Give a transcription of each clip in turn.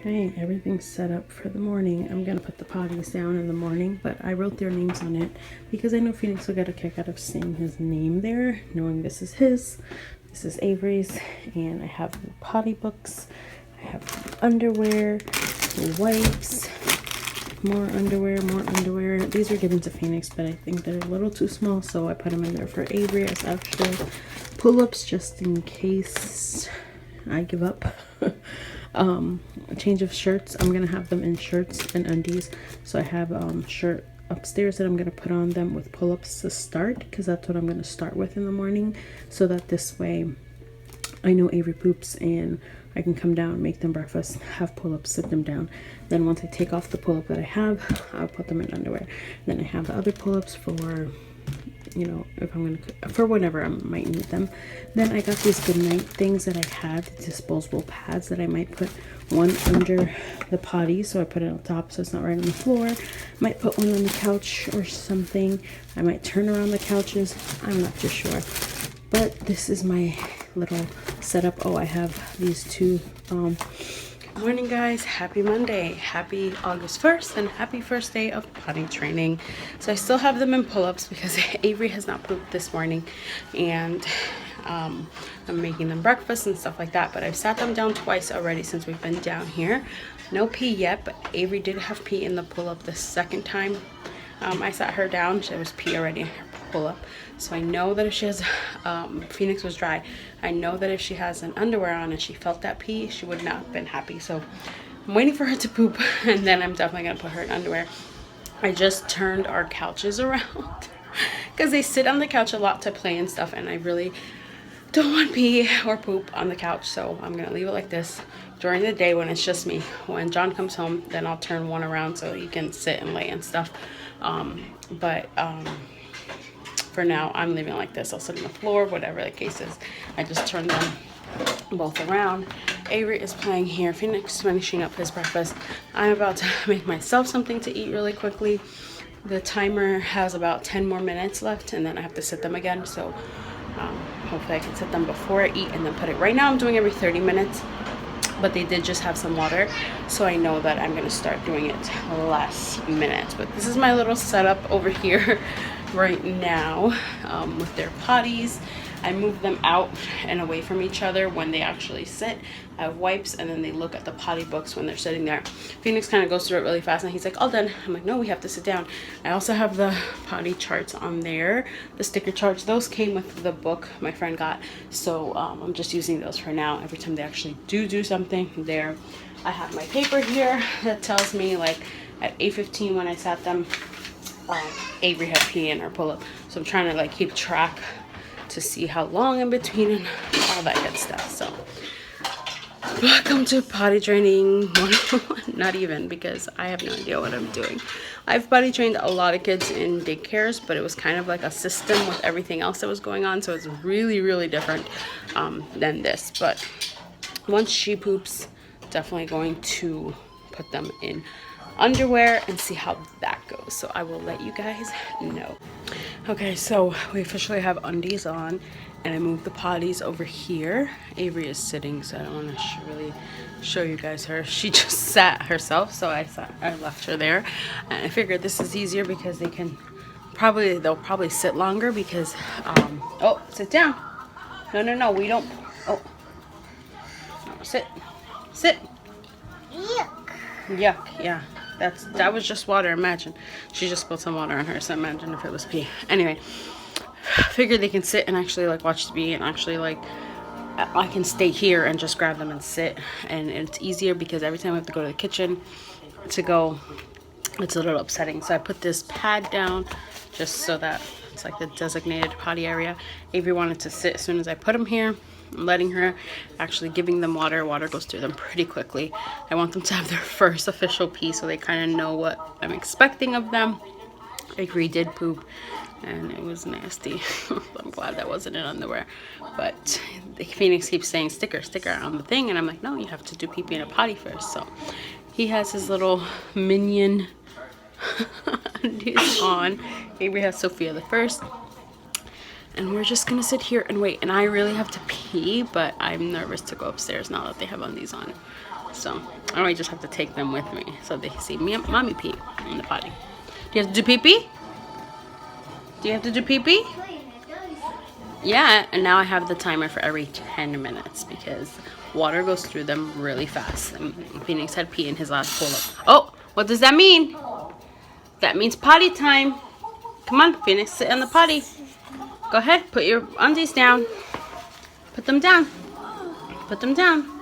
Okay, everything's set up for the morning. I'm gonna put the potties down in the morning, but I wrote their names on it because I know Phoenix will get a kick out of seeing his name there, knowing this is his, this is Avery's, and I have the potty books, I have underwear, wipes, more underwear. These were given to Phoenix, but I think they're a little too small, so I put them in there for Avery as extra pull-ups just in case I give up. A change of shirts. I'm gonna have them in shirts and undies, so I have shirt upstairs that I'm gonna put on them with pull-ups to start, because that's what I'm gonna start with in the morning, so that this way I know Avery poops and I can come down, make them breakfast, have pull-ups, sit them down. Then once I take off the pull-up that I have, I'll put them in underwear. Then I have the other pull-ups for, you know, if I'm gonna, for whenever I might need them. Then I got these goodnight things that I have, disposable pads that I might put one under the potty, so I put it on top so it's not right on the floor. Might put one on the couch or something. I might turn around the couches, I'm not too sure. But this is my little setup. Oh, I have these two. Morning guys, happy Monday, happy August 1st, and happy first day of potty training. So I still have them in pull-ups because Avery has not pooped this morning, and I'm making them breakfast and stuff like that, but I've sat them down twice already since we've been down here. No pee yet, but Avery did have pee in the pull-up the second time. I sat her down, there was pee already in her pull-up, so I know that if she has Phoenix was dry, I know that if she has an underwear on and she felt that pee, she would not have been happy. So I'm waiting for her to poop, and then I'm definitely gonna put her in underwear. I just turned our couches around because they sit on the couch a lot to play and stuff, and I really don't want pee or poop on the couch, so I'm gonna leave it like this during the day when it's just me. When John comes home, then I'll turn one around so he can sit and lay and stuff. For now, I'm leaving it like this. I'll sit on the floor, whatever the case is. I just turned them both around. Avery is playing here. Phoenix is finishing up his breakfast. I'm about to make myself something to eat really quickly. The timer has about 10 more minutes left, and then I have to sit them again. So hopefully I can sit them before I eat and then put it. Right now I'm doing every 30 minutes, but they did just have some water, so I know that I'm gonna start doing it less minutes. But this is my little setup over here right now with their potties. I move them out and away from each other when they actually sit. I have wipes, and then they look at the potty books when they're sitting there. Phoenix kind of goes through it really fast, and he's like, all done. I'm like, no, we have to sit down. I also have the potty charts on there, the sticker charts. Those came with the book my friend got, so I'm just using those for now. Every time they actually do something there. I have my paper here that tells me, like, at 8:15 when I sat them, Avery had pee in her pull-up, so I'm trying to like keep track to see how long in between and all that good stuff. So welcome to potty training 101. Not even, because I have no idea what I'm doing. I've potty trained a lot of kids in daycares, but it was kind of like a system with everything else that was going on, so it's really different than this. But once she poops, definitely going to put them in underwear and see how that goes. So I will let you guys know. Okay, so we officially have undies on, and I moved the potties over here. Avery is sitting, so I don't want to really show you guys her. She just sat herself, so I left her there, and I figured this is easier because they'll probably sit longer because oh, sit down. No, we don't. Oh, no, sit. Yuck, yeah. That was just water, imagine. She just spilled some water on her, so imagine if it was pee. Anyway, figured they can sit and actually like watch TV, and actually like I can stay here and just grab them and sit, and it's easier because every time I have to go to the kitchen to go, it's a little upsetting. So I put this pad down just so that it's like the designated potty area. Avery wanted to sit as soon as I put him here. I'm letting her, actually giving them water. Water goes through them pretty quickly. I want them to have their first official pee so they kind of know what I'm expecting of them. Avery did poop, and it was nasty. I'm glad that wasn't in underwear. But the Phoenix keeps saying sticker on the thing, and I'm like, no, you have to do pee-pee in a potty first. So he has his little minion undies on. Avery has Sophia the first. And we're just gonna sit here and wait. And I really have to pee, but I'm nervous to go upstairs now that they have undies on. So I might just have to take them with me so they see me and mommy pee in the potty. Do you have to do pee-pee? Do you have to do pee-pee? Yeah, and now I have the timer for every 10 minutes because water goes through them really fast. And Phoenix had pee in his last pull-up. Oh, what does that mean? That means potty time. Come on, Phoenix, sit on the potty. Go ahead, put your undies down. Put them down. Put them down.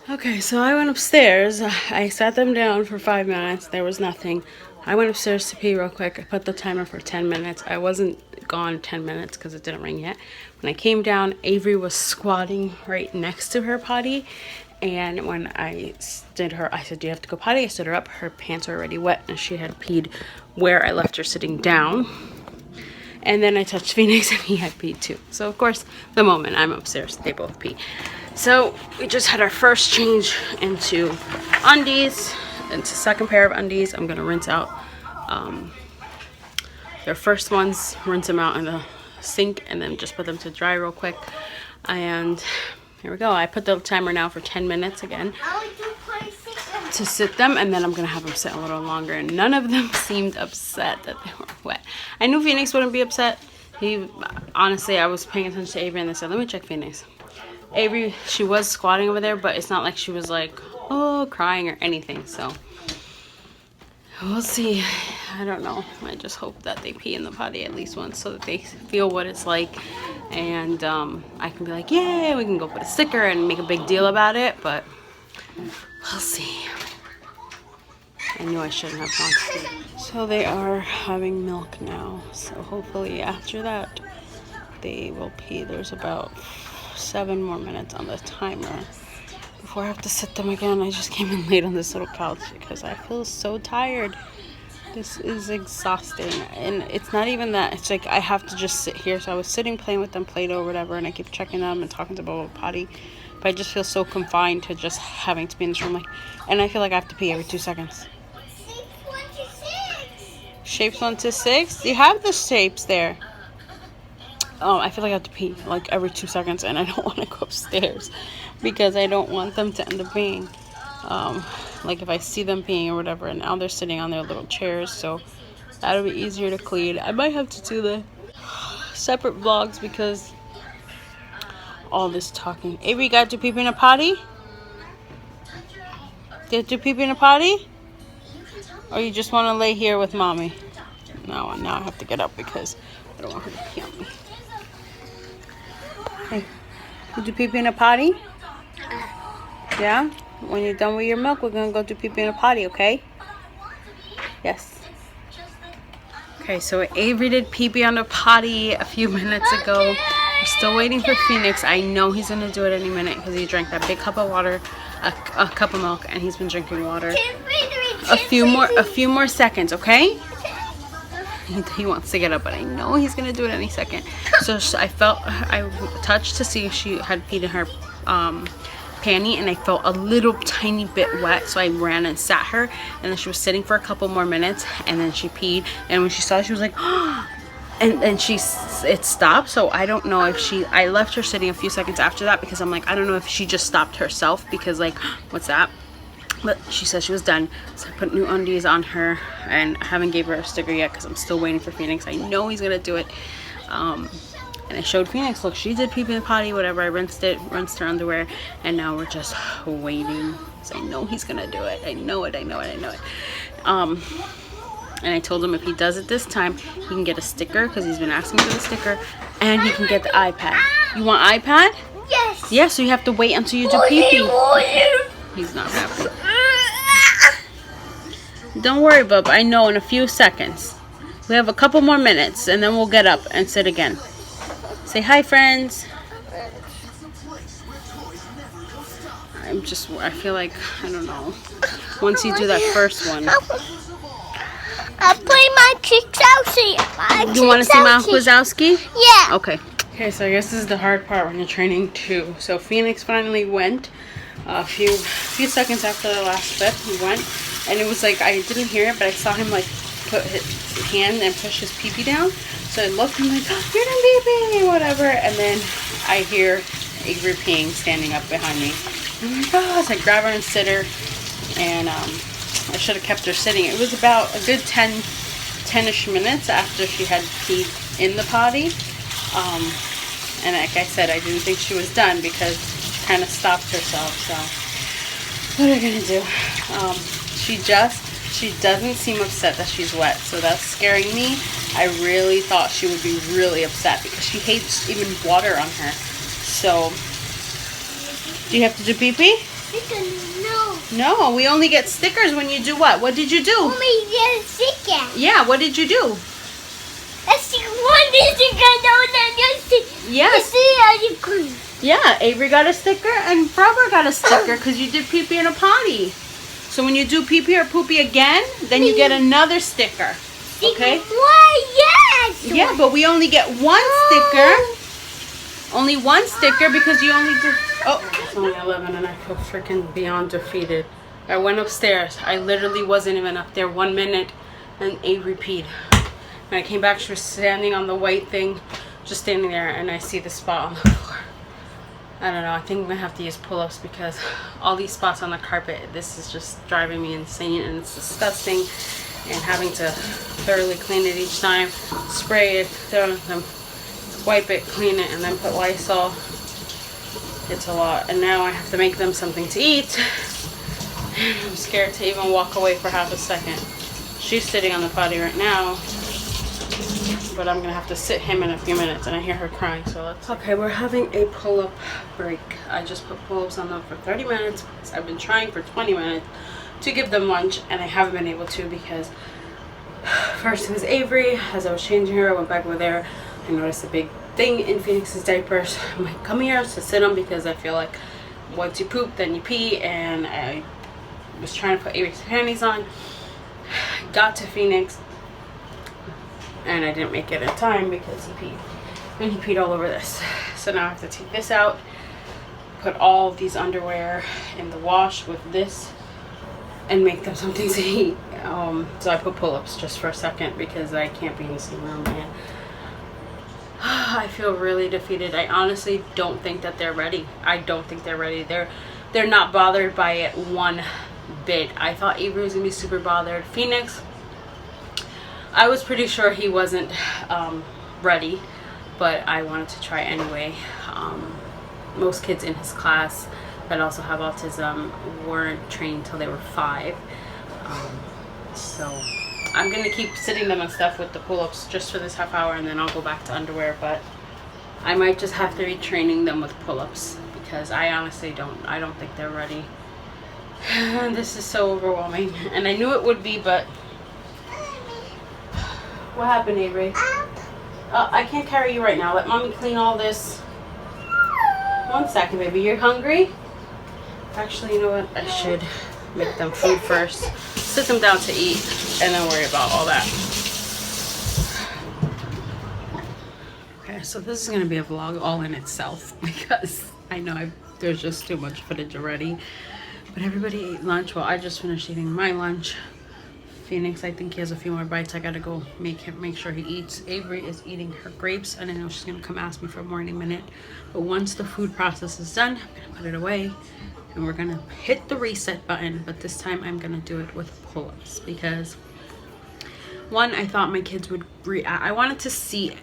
Okay, so I went upstairs. I sat them down for 5 minutes. There was nothing. I went upstairs to pee real quick. I put the timer for 10 minutes. I wasn't gone 10 minutes because it didn't ring yet. When I came down, Avery was squatting right next to her potty. And when I stood her, I said, do you have to go potty? I stood her up. Her pants were already wet and she had peed where I left her sitting down. And then I touched Phoenix and he had peed too. So of course, the moment I'm upstairs, they both pee. So we just had our first change into undies, into second pair of undies. I'm gonna rinse out their first ones, rinse them out in the sink and then just put them to dry real quick. And here we go. I put the timer now for 10 minutes again to sit them, and then I'm gonna have them sit a little longer. And none of them seemed upset that they were wet. I knew Phoenix wouldn't be upset. Honestly, I was paying attention to Avery and they said, let me check Phoenix. Avery, she was squatting over there, but it's not like she was like, oh, crying or anything. So we'll see. I don't know. I just hope that they pee in the potty at least once so that they feel what it's like. And I can be like, yay, we can go put a sticker and make a big deal about it. But we'll see. I knew I shouldn't have gone to sleep. So they are having milk now. So hopefully after that, they will pee. There's about 7 more minutes on the timer before I have to sit them again. I just came in late on this little couch because I feel so tired. This is exhausting. And it's not even that. It's like I have to just sit here. So I was sitting playing with them Play-Doh or whatever, and I keep checking them and talking to them about Potty. But I just feel so confined to just having to be in this room. And I feel like I have to pee every 2 seconds. Shapes 1 to 6? You have the shapes there. I feel like I have to pee like every 2 seconds, and I don't want to go upstairs because I don't want them to end up peeing. Like if I see them peeing or whatever, and now they're sitting on their little chairs, so that'll be easier to clean. I might have to do the separate vlogs because all this talking. Avery, you got to pee in a potty? Did you pee in a potty? Or you just want to lay here with mommy? No, now I have to get up because I don't want her to pee on me. Hey, did you pee in a potty? Yeah? When you're done with your milk, we're going to go do pee in a potty, okay? Yes. Okay, so Avery did pee on the potty a few minutes ago. We're still waiting for Phoenix. I know he's going to do it any minute because he drank that big cup of water, a cup of milk, and he's been drinking water. A few more seconds, okay? He wants to get up, but I know he's gonna do it any second. So I touched to see if she had peed in her panty, and I felt a little tiny bit wet, so I ran and sat her, and then she was sitting for a couple more minutes, and then she peed, and when she saw it, she was like, oh, and then it stopped. So I don't know if I left her sitting a few seconds after that because I'm like, I don't know if she just stopped herself because like, what's that? But she said she was done, so I put new undies on her, and I haven't gave her a sticker yet because I'm still waiting for Phoenix. I know he's gonna do it. And I showed Phoenix, look, she did pee in the potty, whatever. I rinsed her underwear, and now we're just waiting. So I know he's gonna do it. I know it. And I told him if he does it this time, he can get a sticker because he's been asking for the sticker, and he can get the iPad. You want iPad? Yes. Yeah, so you have to wait until you do pee-pee. He's not happy. Don't worry, bub. I know in a few seconds. We have a couple more minutes, and then we'll get up and sit again. Say hi, friends. I feel like, I don't know. Once you do that first one. I'll play my Xoxo. You want to see my Xoxo? Yeah. Okay. Okay, so I guess this is the hard part when you're training too. So Phoenix finally went. A few seconds after the last step, he went, and it was like I didn't hear it, but I saw him like put his hand and push his pee-pee down. So I looked and I'm like, oh, you're done pee-pee, whatever. And then I hear Avery peeing standing up behind me. Oh my gosh, I grab her and sit her. And I should have kept her sitting. It was about a good 10-ish minutes after she had peed in the potty. And like I said, I didn't think she was done because she kind of stopped herself. So what are we gonna do? She doesn't seem upset that she's wet, so that's scaring me. I really thought she would be really upset because she hates even water on her. So, do you have to do pee-pee? No. No, we only get stickers when you do what? What did you do? Only get a sticker. Yeah, what did you do? That's one sticker, Yes. Yeah, Avery got a sticker and Robert got a sticker because you did pee-pee in a potty. So when you do pee-pee or poopy again, then you get another sticker. Okay? Why, yes. Yeah, but we only get one sticker. Only one sticker because you only did... Oh, it's only 11 and I feel freaking beyond defeated. I went upstairs. I literally wasn't even up there 1 minute and Avery peed. When I came back, she was standing on the white thing, just standing there, and I see the spot on the floor. I don't know, I think I'm gonna have to use pull-ups because all these spots on the carpet, this is just driving me insane and it's disgusting. And having to thoroughly clean it each time, spray it, wipe it, clean it, and then put Lysol. It's a lot. And now I have to make them something to eat. I'm scared to even walk away for half a second. She's sitting on the potty right now. But I'm gonna have to sit him in a few minutes and I hear her crying, so let's... Okay, we're having a pull-up break. I just put pull-ups on them for 30 minutes because I've been trying for 20 minutes to give them lunch and I haven't been able to because first it was Avery. As I was changing her, I went back over there. I noticed a big thing in Phoenix's diapers. I'm like, come here to sit them because I feel like once you poop, then you pee, and I was trying to put Avery's panties on. Got to Phoenix and I didn't make it in time because he peed. And he peed all over this. So now I have to take this out, put all of these underwear in the wash with this, and make them something to eat. So I put pull-ups just for a second because I can't be in the same room, man. I feel really defeated. I honestly don't think that they're ready. I don't think they're ready. They're not bothered by it one bit. I thought Avery was gonna be super bothered. Phoenix, I was pretty sure he wasn't ready, but I wanted to try anyway. Most kids in his class that also have autism weren't trained till they were 5. So I'm gonna keep sitting them and stuff with the pull-ups just for this half hour, and then I'll go back to underwear. But I might just have to be training them with pull-ups because I honestly I don't think they're ready. This is so overwhelming, and I knew it would be, but what happened, Avery? I can't carry you right now. Let mommy clean all this. 1 second, baby. You're hungry? Actually, you know what? I should make them food first. Sit them down to eat, and then worry about all that. Okay, so this is going to be a vlog all in itself because I know there's just too much footage already. But everybody ate lunch. Well, I just finished eating my lunch. Phoenix, I think he has a few more bites. I gotta go make sure he eats. Avery is eating her grapes, and I know she's gonna come ask me for a morning minute. But once the food process is done, I'm gonna put it away and we're gonna hit the reset button. But this time I'm gonna do it with pull-ups because one, I thought my kids would I wanted to see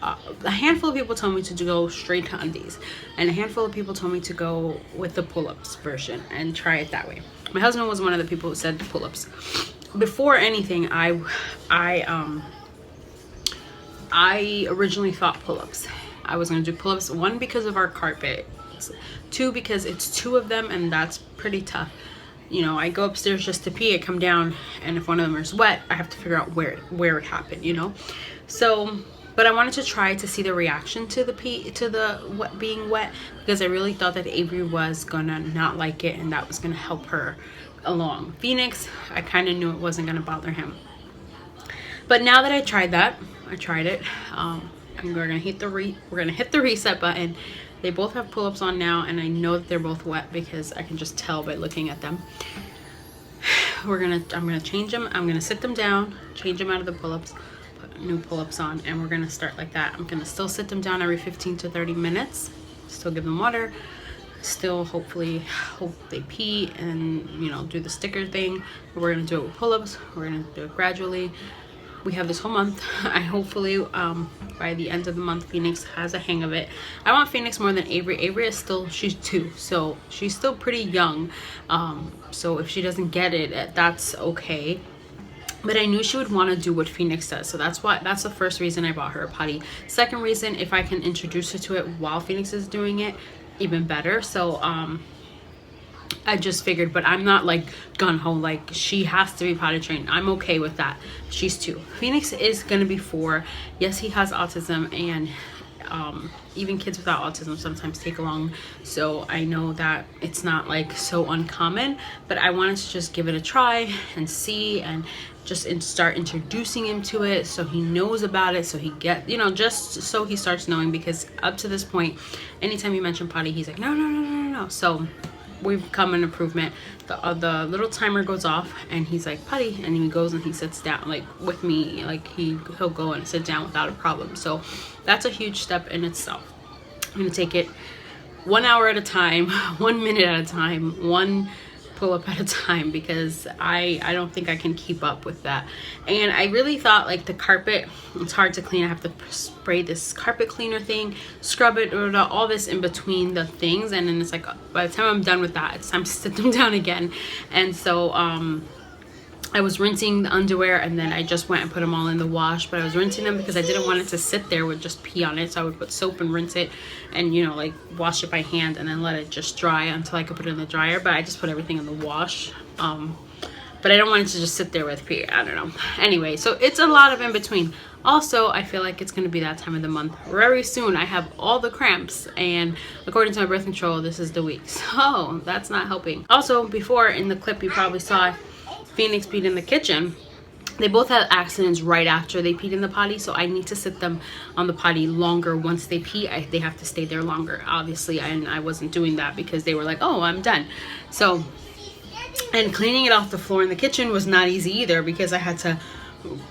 a handful of people told me to go straight to undies, and a handful of people told me to go with the pull-ups version and try it that way. My husband was one of the people who said pull-ups. Before anything, I originally thought pull-ups. I was gonna do pull-ups, 1 because of our carpet, 2 because it's 2 of them and that's pretty tough. You know, I go upstairs just to pee, I come down, and if one of them is wet, I have to figure out where it happened, you know. So, but I wanted to try to see the reaction to the being wet, because I really thought that Avery was gonna not like it and that was gonna help her along. Phoenix, I kind of knew it wasn't gonna bother him. But now that I tried it, we're gonna hit the reset button. They both have pull-ups on now, and I know that they're both wet because I can just tell by looking at them. I'm gonna change them. I'm gonna sit them down, change them out of the pull-ups, put new pull-ups on, and we're gonna start like that. I'm gonna still sit them down every 15 to 30 minutes, still give them water, still hopefully hope they pee, and you know, do the sticker thing. We're gonna do it with pull-ups. We're gonna do it gradually. We have this whole month. I hopefully by the end of the month Phoenix has a hang of it. I want Phoenix more than Avery. Avery is still, she's 2, so she's still pretty young, so if she doesn't get it, that's okay. But I knew she would want to do what Phoenix does, so that's the first reason I bought her a potty. Second reason, if I can introduce her to it while Phoenix is doing it, even better. So I just figured, but I'm not like gung-ho, like she has to be potty trained. I'm okay with that. She's 2. Phoenix is gonna be 4. Yes, he has autism, and even kids without autism sometimes take along, so I know that it's not like so uncommon, but I wanted to just give it a try and see, and just start introducing him to it so he knows about it, so he get, you know, just so he starts knowing, because up to this point, anytime you mention potty, he's like, no, no, no, no, no. So we've come an improvement. The little timer goes off, and he's like, potty, and he goes and he sits down, like with me, like he'll go and sit down without a problem. So that's a huge step in itself. I'm gonna take it 1 hour at a time, 1 minute at a time, 1 pull-up at a time, because I don't think I can keep up with that. And I really thought, like, the carpet, it's hard to clean. I have to spray this carpet cleaner thing, scrub it, or all this in between the things, and then it's like, by the time I'm done with that, it's time to sit them down again. And so I was rinsing the underwear, and then I just went and put them all in the wash, but I was rinsing them because I didn't want it to sit there with just pee on it. So I would put soap and rinse it, and, you know, like wash it by hand, and then let it just dry until I could put it in the dryer. But I just put everything in the wash, but I don't want it to just sit there with pee. I don't know. Anyway, so it's a lot of in between. Also, I feel like it's going to be that time of the month very soon. I have all the cramps, and according to my birth control, this is the week, so that's not helping. Also, before in the clip you probably saw Phoenix peed in the kitchen. They both had accidents right after they peed in the potty, so I need to sit them on the potty longer. Once they pee, they have to stay there longer, obviously, and I wasn't doing that because they were like, oh, I'm done. So, and cleaning it off the floor in the kitchen was not easy either, because I had to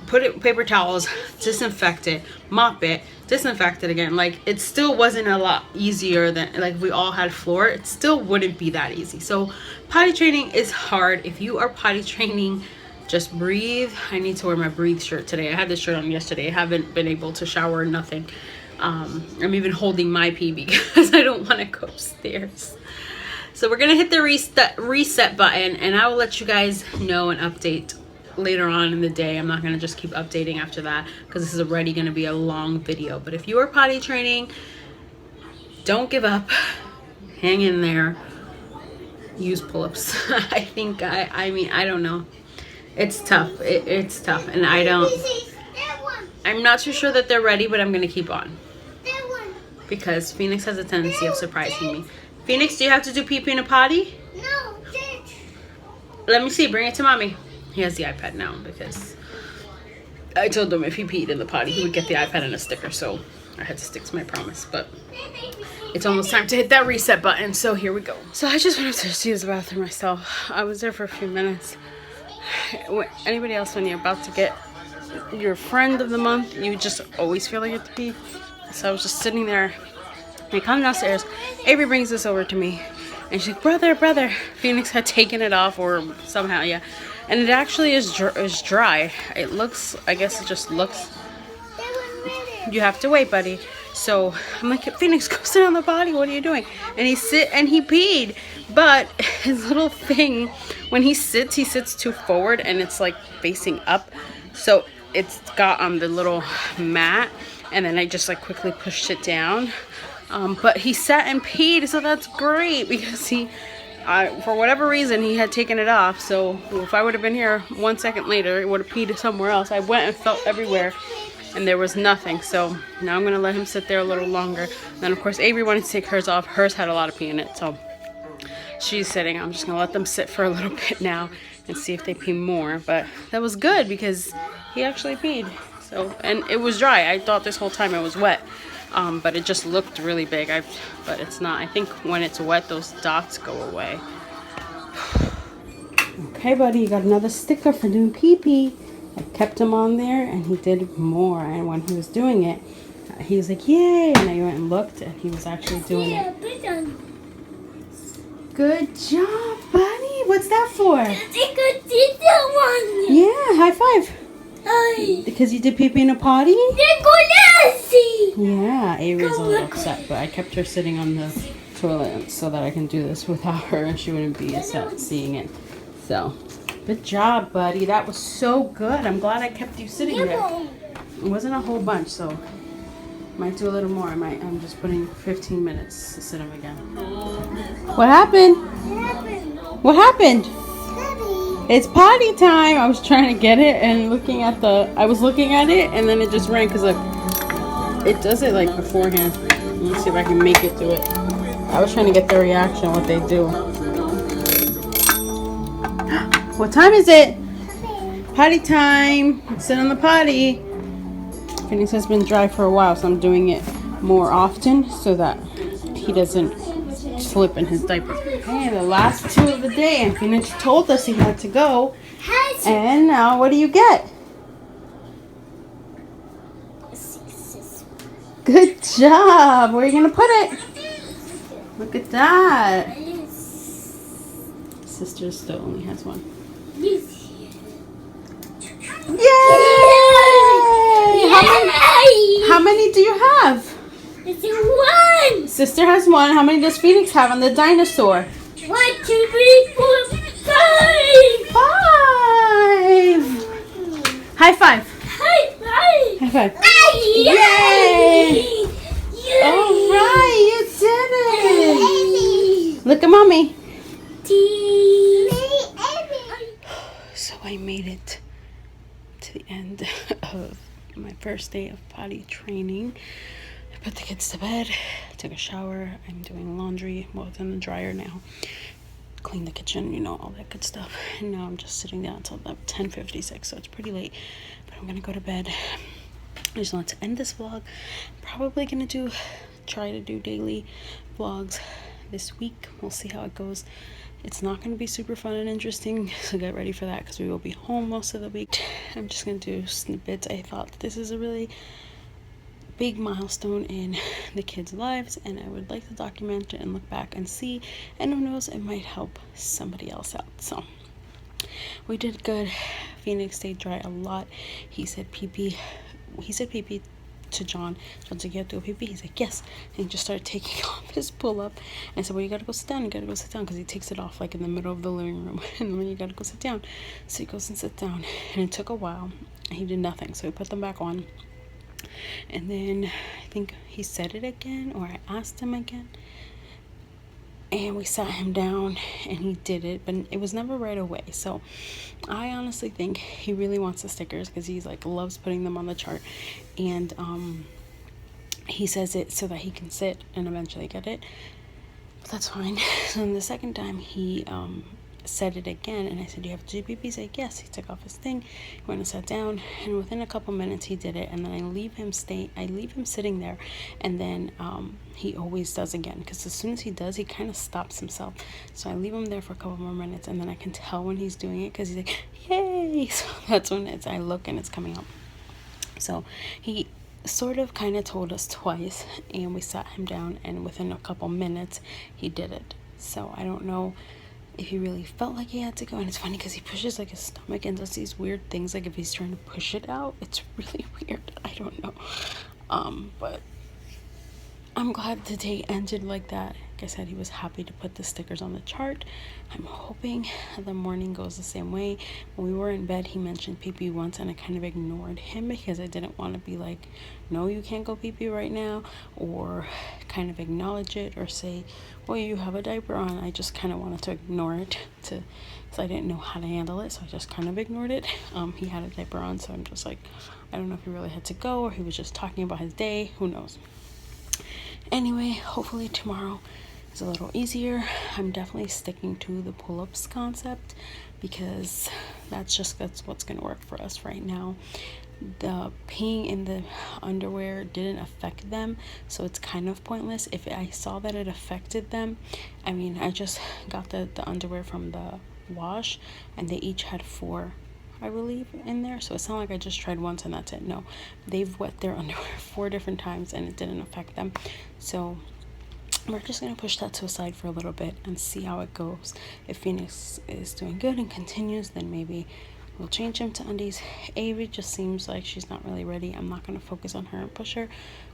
put it paper towels, disinfect it, mop it, disinfect it again. Like, it still wasn't a lot easier than, like, we all had floor. It still wouldn't be that easy. So potty training is hard. If you are potty training, just breathe. I need to wear my breathe shirt today. I had this shirt on yesterday. I haven't been able to shower or nothing. I'm even holding my pee because I don't want to go upstairs. So we're gonna hit the reset button, and I will let you guys know and update later on in the day. I'm not gonna just keep updating after that, because this is already gonna be a long video. But if you are potty training, don't give up, hang in there, use pull-ups. I think I mean, I don't know, it's tough. It's tough, and I'm not too sure that they're ready, but I'm gonna keep on, because Phoenix has a tendency of surprising me. Phoenix, do you have to do pee-pee in a potty? No, Let me see, bring it to mommy. He has the iPad now, because I told him if he peed in the potty, he would get the iPad and a sticker, so I had to stick to my promise. But it's almost time to hit that reset button, so here we go. So I just went upstairs to use the bathroom myself. I was there for a few minutes. Anybody else, when you're about to get your friend of the month, you just always feel like you have to pee. So I was just sitting there, and I come downstairs. Avery brings this over to me, and she's like, brother. Phoenix had taken it off, or somehow, yeah. And it actually is dry. It looks, I guess it just looks, you have to wait, buddy. So I'm like, Phoenix, go sit on the potty. What are you doing? And he peed. But his little thing, when he sits too forward, and it's like facing up. So it's got on the little mat, and then I just like quickly pushed it down. But he sat and peed, so that's great, because for whatever reason, he had taken it off. So if I would have been here 1 second later, it would have peed somewhere else. I went and felt everywhere, and there was nothing. So now I'm going to let him sit there a little longer. Then, of course, Avery wanted to take hers off. Hers had a lot of pee in it, so she's sitting. I'm just going to let them sit for a little bit now and see if they pee more. But that was good, because he actually peed. So, and it was dry. I thought this whole time it was wet. But it just looked really big. But it's not. I think when it's wet, those dots go away. Okay, buddy, you got another sticker for doing pee-pee. I kept him on there, and he did more. And when he was doing it, he was like, "Yay!" And I went and looked, and he was actually doing it. Good job, buddy. What's that for? Yeah, high five. Because you did pee-pee in a potty? Yeah, Avery's a little upset, but I kept her sitting on the toilet so that I can do this without her and she wouldn't be upset seeing it. So, good job, buddy. That was so good. I'm glad I kept you sitting there. It wasn't a whole bunch, so might do a little more. I'm just putting 15 minutes to sit him again. What happened? What happened? It's potty time. I was trying to get it and I was looking at it and then it just rang because it does it like beforehand. Let me see if I can make it do it. I was trying to get their reaction, what they do. What time is it? Potty time. Let's sit on the potty. Phoenix has been dry for a while, so I'm doing it more often so that he doesn't slip in his diaper. Okay, the last two of the day, and Phoenix told us he had to go. And now what do you get? Good job. Where are you going to put it? Look at that. Sister still only has one. Yay! How many do you have? It's one. Sister has one. How many does Phoenix have on the dinosaur? 1, 2, 3, 4, 5. 5. High five. High five. High five. Yay! All right, you did it. Look at mommy. So I made it to the end of my first day of potty training. I put the kids to bed, I took a shower, I'm doing laundry, well it's in the dryer now, clean the kitchen, all that good stuff, and now I'm just sitting down until about 10:56, so it's pretty late, but I'm gonna go to bed. I just want to end this vlog. I'm probably gonna try to do daily vlogs this week. We'll see how it goes. It's not going to be super fun and interesting, so get ready for that because we will be home most of the week. I'm just going to do snippets. I thought this is a really big milestone in the kids' lives, and I would like to document it and look back and see, and who knows, it might help somebody else out. So we did good. Phoenix stayed dry a lot. He said pee-pee to John. John's like, "You have to go pee-pee?" He's like, "Yes." And he just started taking off his pull-up. And I said, "Well, you gotta go sit down. You gotta go sit down," because he takes it off like in the middle of the living room. And then you gotta go sit down. So he goes and sits down. And it took a while. He did nothing. So we put them back on. And then I think he said it again, or I asked him again. And we sat him down and he did it, but it was never right away. So I honestly think he really wants the stickers because he's like loves putting them on the chart. And he says it so that he can sit and eventually get it. But that's fine. So then the second time he said it again, and I said, "Do you have to do pee-pee?" He's like, "Yes." He took off his thing, he went and sat down, and within a couple minutes he did it. And then I leave him sitting there, and then he always does again, because as soon as he does, he kind of stops himself. So I leave him there for a couple more minutes, and then I can tell when he's doing it because he's like, "Yay!" So that's when I look and it's coming out. So he sort of kind of told us twice, and we sat him down, and within a couple minutes he did it. So I don't know if he really felt like he had to go. And it's funny because he pushes like his stomach and does these weird things, like if he's trying to push it out. It's really weird. I don't know. But I'm glad the day ended like that. Like I said, he was happy to put the stickers on the chart. I'm hoping the morning goes the same way. When we were in bed, he mentioned pee-pee once, and I kind of ignored him because I didn't want to be like, "No, you can't go pee-pee right now," or kind of acknowledge it or say, "Well, you have a diaper on." I just kind of wanted to ignore it so I didn't know how to handle it, so I just kind of ignored it. He had a diaper on, so I'm just like, I don't know if he really had to go or he was just talking about his day. Who knows? Anyway, hopefully tomorrow is a little easier. I'm definitely sticking to the pull-ups concept because that's what's going to work for us right now. The peeing in the underwear didn't affect them, so it's kind of pointless. If I saw that it affected them, I mean, I just got the underwear from the wash, and they each had 4 I believe, in there. So it's not like I just tried once and that's it. No, they've wet their underwear 4 different times and it didn't affect them. So we're just going to push that to a side for a little bit and see how it goes. If Phoenix is doing good and continues, then maybe we'll change him to undies. Avery just seems like she's not really ready. I'm not going to focus on her and push her.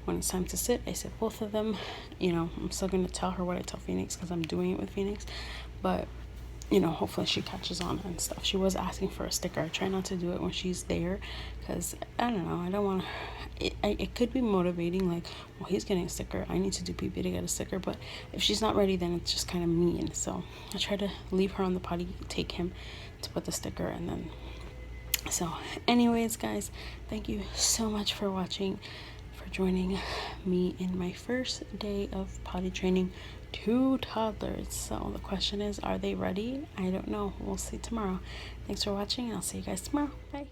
When it's time to sit, I sit both of them. You know, I'm still going to tell her what I tell Phoenix because I'm doing it with Phoenix. But, you know, hopefully she catches on and stuff. She was asking for a sticker. I try not to do it when she's there because, I don't know, I don't want to. It could be motivating, like, well, he's getting a sticker, I need to do pee-pee to get a sticker. But if she's not ready, then it's just kind of mean. So I try to leave her on the potty, take him to put the sticker, and then. So anyways, guys, thank you so much for watching, for joining me in my first day of potty training 2 toddlers. So the question is, are they ready? I don't know. We'll see tomorrow. Thanks for watching, and I'll see you guys tomorrow. Bye.